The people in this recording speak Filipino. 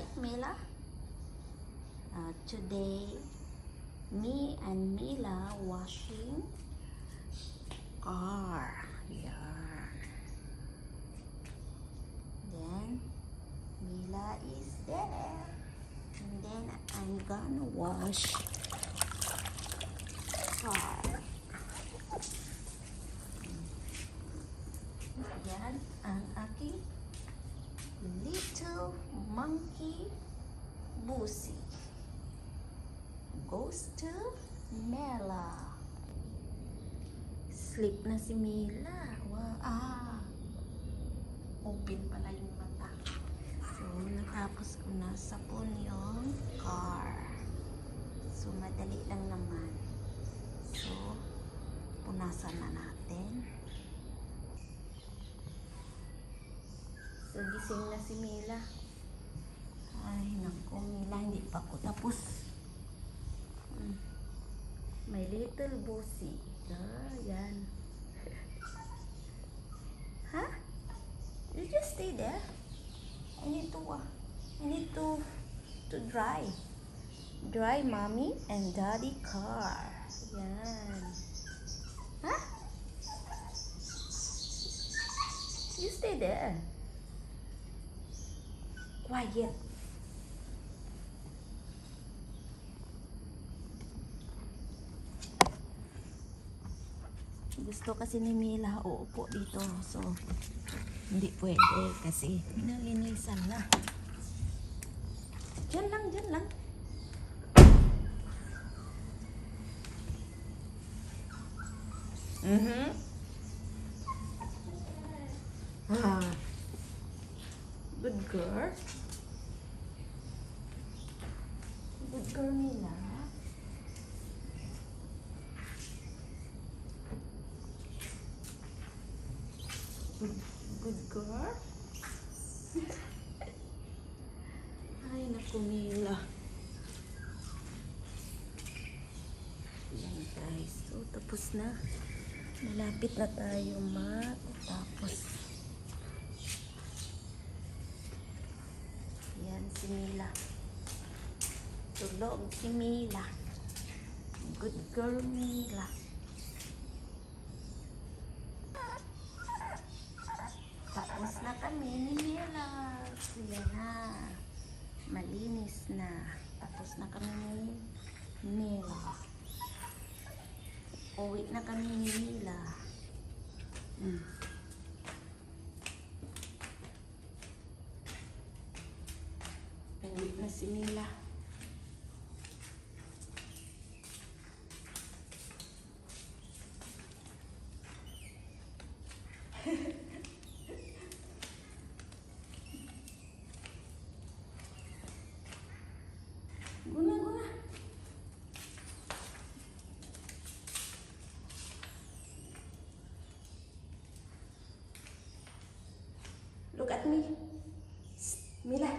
right, Mila? Today, me and Mila washing car. Yeah. Then Mila is there. And then I'm gonna wash car. Yan ang aking little monkey Busi. Goes to Mela. Sleep na si Mila. Wow. Open pala yung mata. So, natapos ko na sapon yung car. So, madali lang naman. So, punasan na natin. So, gising na si Mila. Ay, naku, Mila, hindi pa ako tapos. My little Busi. Yan. Huh? You just stay there. I need to dry. Dry mommy and daddy car. Yan. Huh? You stay there. Quiet. Gusto kasi ni Mila uupo dito. So, hindi pwede kasi nalinisan na. Diyan lang, diyan lang. Good girl. Good girl, Mila. Good girl. Ay, naku, Mila. Yan, guys. So, tapos na. Malapit na tayo matapos. Yan, si Mila. Tulog si Mila. Good girl, Mila. Tapos na kami ni Mila. Yan na. Malinis na. Tapos na kami ni Mila. Uwi na kami ni Mila. Uwi na si Mila. Guna. Look at me. Mila.